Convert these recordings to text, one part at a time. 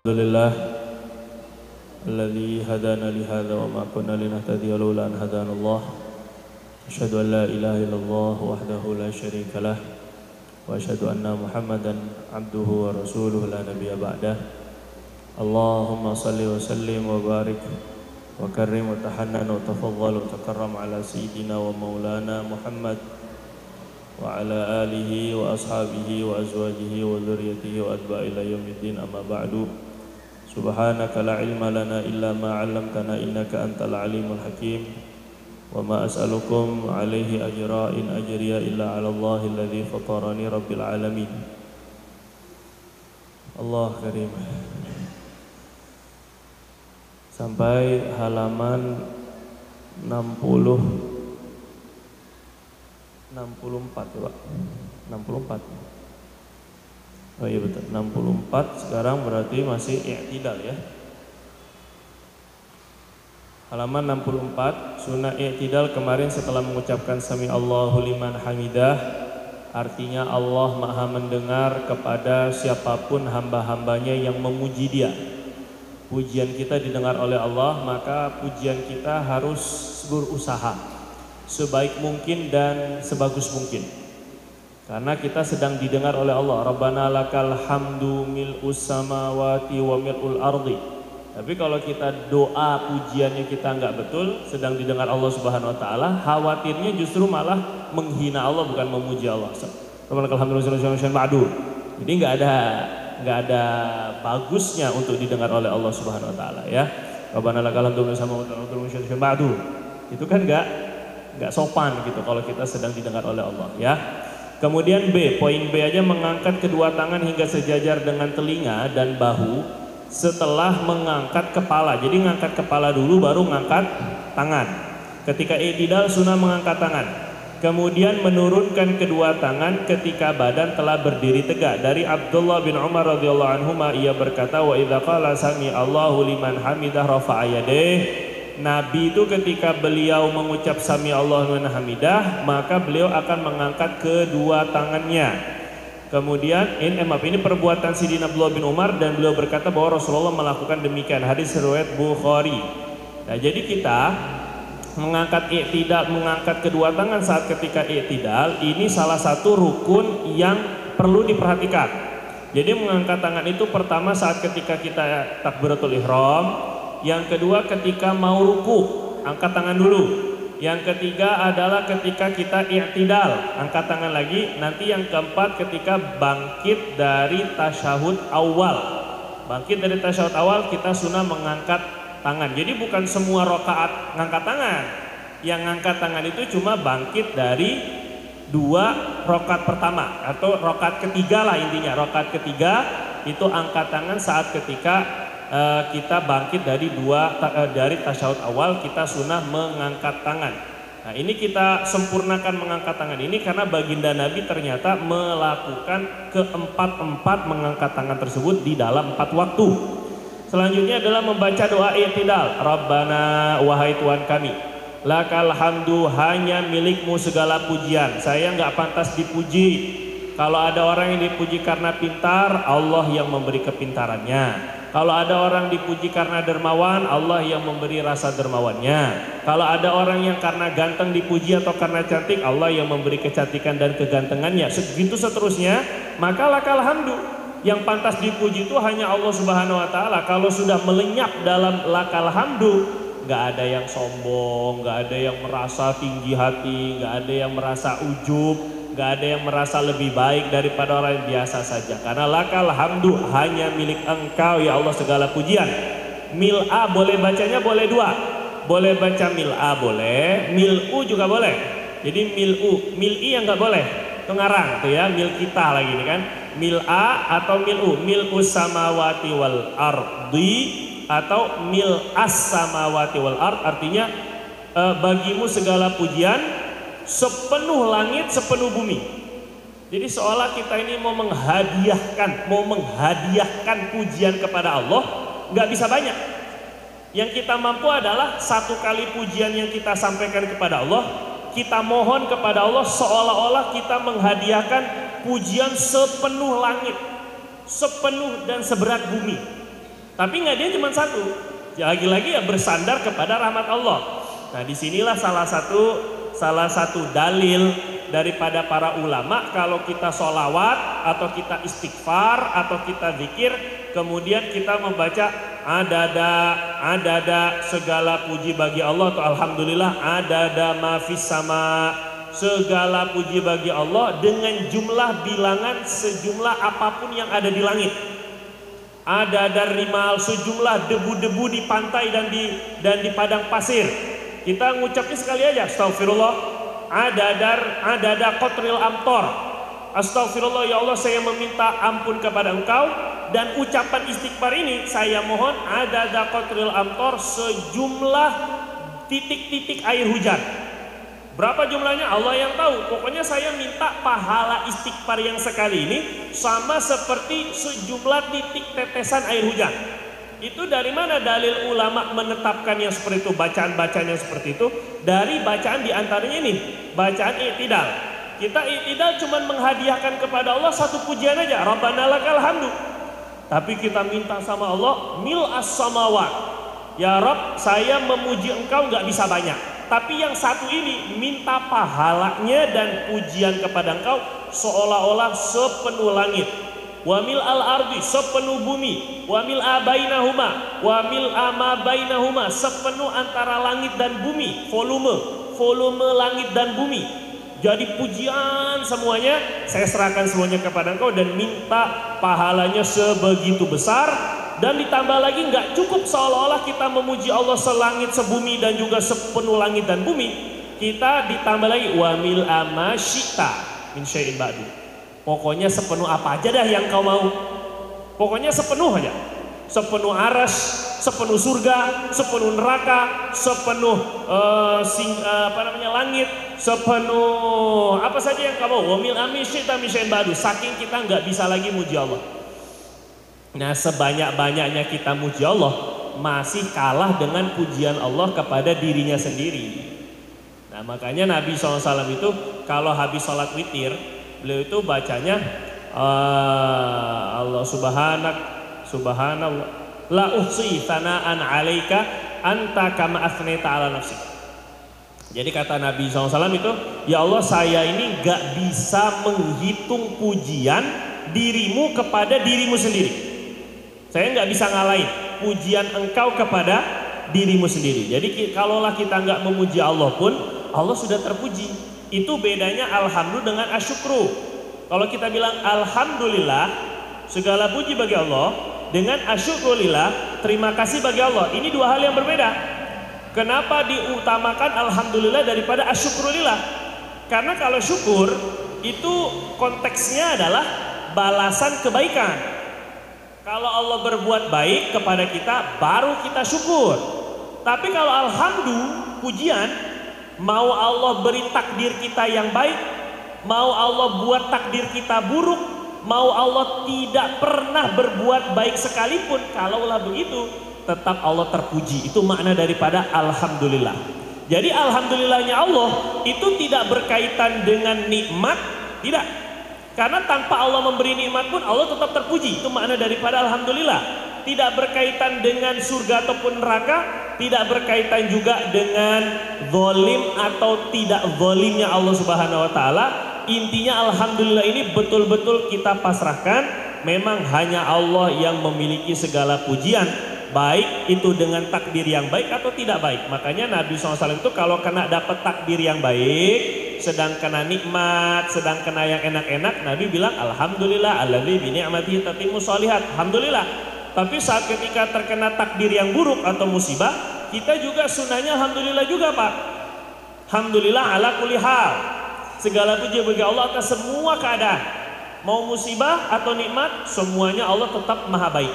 Alhamdulillah alladzi hadana li hadza wa ma kunna linahtadiya laula an hadanallah. Asyhadu an la ilaha illallah wahdahu la syarika lah wa asyhadu anna Muhammadan abduhu wa rasuluhu la nabiyya ba'dah. Allahumma shalli wa sallim wa barik wa karrim wa tahannan wa tafaddal wa takarram ala sayyidina wa maulana Muhammad wa ala alihi wa ashabihi wa azwajihi wa dzurriyyatihi wa atba'i ila yaumiddin, amma ba'du. Subhanaka la ilma lana illa ma 'allamtana innaka antal alimul hakim. Wa ma as'alukum alaihi ajra in ajriya illa 'ala Allahil ladzi fatarani rabbil alamin. Allah karim. Sampai halaman 64 ya Pak. 64. Oh iya betul, 64 sekarang berarti masih i'tidal ya. Halaman 64, sunnah i'tidal kemarin setelah mengucapkan sami Allahu liman hamidah, artinya Allah maha mendengar kepada siapapun hamba-hambanya yang memuji dia. Pujian kita didengar oleh Allah, maka pujian kita harus berusaha sebaik mungkin dan sebagus mungkin. Karena kita sedang didengar oleh Allah. Rabbana lakal hamdu mil'us samawati wa mil'ul ardi. Tapi kalau kita doa pujiannya kita enggak betul, sedang didengar Allah Subhanahu wa taala, khawatirnya justru malah menghina Allah bukan memuji Allah. Rabbana lakal hamdu ba'du. Jadi enggak ada bagusnya untuk didengar oleh Allah Subhanahu wa taala ya. Rabbana lakal hamdu ba'du. Itu kan enggak sopan gitu kalau kita sedang didengar oleh Allah ya. Kemudian B, poin B aja, mengangkat kedua tangan hingga sejajar dengan telinga dan bahu setelah mengangkat kepala. Jadi ngangkat kepala dulu baru ngangkat tangan. Ketika i'tidal sunnah mengangkat tangan. Kemudian menurunkan kedua tangan ketika badan telah berdiri tegak. Dari Abdullah bin Umar radhiyallahu anhu ia berkata, wa idza qala sami Allahu liman hamidah rafa'a yadayhi. Nabi itu ketika beliau mengucap sami Allahu liman hamidah, maka beliau akan mengangkat kedua tangannya. Kemudian ini perbuatan Sidina Abdullah bin Umar dan beliau berkata bahwa Rasulullah melakukan demikian. Hadis riwayat Bukhari. Nah, jadi kita mengangkat i'tidal, mengangkat kedua tangan saat ketika i'tidal, ini salah satu rukun yang perlu diperhatikan. Jadi mengangkat tangan itu pertama saat ketika kita takbiratul ihram. Yang kedua ketika mau ruku, angkat tangan dulu. Yang ketiga adalah ketika kita i'tidal, angkat tangan lagi. Nanti yang keempat ketika bangkit dari tasyahud awal. Bangkit dari tasyahud awal kita sunnah mengangkat tangan. Jadi bukan semua rakaat ngangkat tangan. Yang ngangkat tangan itu cuma bangkit dari dua rakaat pertama atau rakaat ketiga lah intinya. Rakaat ketiga itu angkat tangan saat ketika kita bangkit dari dari tasyahud awal, kita sunnah mengangkat tangan. Nah, ini kita sempurnakan mengangkat tangan ini karena baginda Nabi ternyata melakukan keempat mengangkat tangan tersebut di dalam 4 waktu. Selanjutnya adalah membaca doa i'tidal. Rabbana, wahai Tuhan kami, lakal hamdu, hanya milikmu segala pujian. Saya nggak pantas dipuji. Kalau ada orang yang dipuji karena pintar, Allah yang memberi kepintarannya. Kalau ada orang dipuji karena dermawan, Allah yang memberi rasa dermawannya. Kalau ada orang yang karena ganteng dipuji atau karena cantik, Allah yang memberi kecantikan dan kegantengannya. Segitu seterusnya, maka lakal hamdu. Yang pantas dipuji itu hanya Allah Subhanahu wa taala. Kalau sudah melenyap dalam lakal hamdu, nggak ada yang sombong, nggak ada yang merasa tinggi hati, nggak ada yang merasa ujub, gak ada yang merasa lebih baik daripada orang yang biasa saja. Karena lakal hamdu, hanya milik engkau ya Allah segala pujian. Mil'a boleh bacanya boleh dua. Boleh baca mil'a boleh, mil'u juga boleh. Jadi mil'i yang gak boleh, itu ngarang tuh ya, mil kita lagi nih kan. Mil'a atau mil'u, mil'us samawati wal ardi atau mil'as samawati wal ard, artinya bagimu segala pujian sepenuh langit, sepenuh bumi. Jadi seolah kita ini mau menghadiahkan pujian kepada Allah, nggak bisa banyak. Yang kita mampu adalah satu kali pujian yang kita sampaikan kepada Allah, kita mohon kepada Allah seolah-olah kita menghadiahkan pujian sepenuh langit, sepenuh dan seberat bumi. Tapi nggak dia cuma satu. Lagi-lagi ya bersandar kepada rahmat Allah. Nah disinilah salah satu dalil daripada para ulama kalau kita sholawat atau kita istighfar atau kita zikir kemudian kita membaca adada segala puji bagi Allah atau alhamdulillah adada mafis sama segala puji bagi Allah dengan jumlah bilangan sejumlah apapun yang ada di langit. Adada rimal sejumlah debu-debu di pantai dan di padang pasir. Kita ngucapnya sekali aja astagfirullah adada qatril amtor. Astagfirullah ya Allah saya meminta ampun kepada engkau. Dan ucapan istighfar ini saya mohon adada qatril amtor sejumlah titik-titik air hujan. Berapa jumlahnya Allah yang tahu. Pokoknya saya minta pahala istighfar yang sekali ini sama seperti sejumlah titik tetesan air hujan. Itu dari mana dalil ulama menetapkan yang seperti itu, bacaan-bacaan yang seperti itu? Dari bacaan diantaranya ini, bacaan i'tidal. Kita i'tidal cuma menghadiahkan kepada Allah satu pujian aja, Rabbana lakal hamdu. Tapi kita minta sama Allah mil as-samawat. Ya Rabb, saya memuji engkau nggak bisa banyak. Tapi yang satu ini minta pahalanya dan pujian kepada engkau seolah-olah sepenuh langit. Wa mil al-ardi sepenuh bumi, wa mil abainahuma, wa mil ama bainahuma sepenuh antara langit dan bumi, volume langit dan bumi. Jadi pujian semuanya saya serahkan semuanya kepada engkau dan minta pahalanya sebegitu besar. Dan ditambah lagi nggak cukup seolah-olah kita memuji Allah selangit sebumi dan juga sepenuh langit dan bumi. Kita ditambah lagi wa mil ama syita min syai'in ba'du. Pokoknya sepenuh apa aja dah yang kau mau. Pokoknya sepenuh aja. Sepenuh aras, sepenuh surga, sepenuh neraka, sepenuh langit, sepenuh apa saja yang kau mau. Wa mil ami syita min syai'in ba'du. Saking kita nggak bisa lagi muji Allah. Nah sebanyak-banyaknya kita muji Allah masih kalah dengan pujian Allah kepada dirinya sendiri. Nah makanya Nabi SAW itu kalau habis sholat witir beliau itu bacanya Allah subhanallah la uhsi thana'an 'alaika anta kama athnayta 'ala nafsi. Jadi kata Nabi SAW itu, ya Allah saya ini gak bisa menghitung pujian dirimu kepada dirimu sendiri. Saya nggak bisa ngalahin pujian engkau kepada dirimu sendiri. Jadi kalaulah kita nggak memuji Allah pun, Allah sudah terpuji. Itu bedanya alhamdulillah dengan asyukru. Kalau kita bilang alhamdulillah, segala puji bagi Allah, dengan asyukrulillah, terima kasih bagi Allah. Ini dua hal yang berbeda. Kenapa diutamakan alhamdulillah daripada asyukrulillah? Karena kalau syukur, itu konteksnya adalah balasan kebaikan. Kalau Allah berbuat baik kepada kita, baru kita syukur. Tapi kalau alhamdulillah, pujian, mau Allah beri takdir kita yang baik, mau Allah buat takdir kita buruk, mau Allah tidak pernah berbuat baik sekalipun, kalaulah begitu, tetap Allah terpuji. Itu makna daripada alhamdulillah. Jadi alhamdulillahnya Allah itu tidak berkaitan dengan nikmat, tidak. Karena tanpa Allah memberi nikmat pun Allah tetap terpuji. Itu makna daripada alhamdulillah. Tidak berkaitan dengan surga ataupun neraka, tidak berkaitan juga dengan zalim atau tidak zalimnya Allah Subhanahu wa taala. Intinya alhamdulillah ini betul-betul kita pasrahkan. Memang hanya Allah yang memiliki segala pujian, baik itu dengan takdir yang baik atau tidak baik. Makanya Nabi SAW itu kalau kena dapat takdir yang baik, sedang kena nikmat, sedang kena yang enak-enak, Nabi bilang alhamdulillah alladzi bi ni'matihi tatimmu sholihat. Alhamdulillah. Tapi saat ketika terkena takdir yang buruk atau musibah, kita juga sunahnya alhamdulillah juga, Pak. Alhamdulillah ala kulli hal. Segala puji bagi Allah atas semua keadaan. Mau musibah atau nikmat, semuanya Allah tetap maha baik.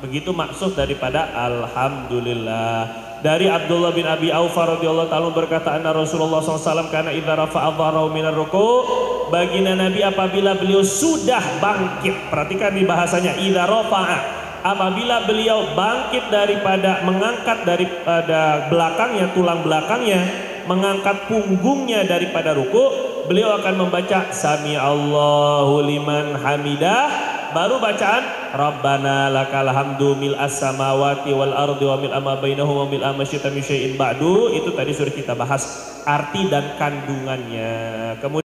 Begitu maksud daripada alhamdulillah. Dari Abdullah bin Abi Aufa radhiyallahu ta'ala berkata, anna Rasulullah SAW karena idza rafa'a dhahrahu minar ruku', baginda Nabi apabila beliau sudah bangkit. Perhatikan di bahasanya idza rafa'a, apabila beliau bangkit daripada mengangkat daripada belakangnya, tulang belakangnya, mengangkat punggungnya daripada ruku', beliau akan membaca sami Allahu liman hamidah, baru bacaan Rabbana lakal hamdu mil'as samawati wal ardi wa mil'a ma bainahuma wa mil'a ma syi'ta min syai'in ba'du. Itu tadi sudah kita bahas arti dan kandungannya. Kemudian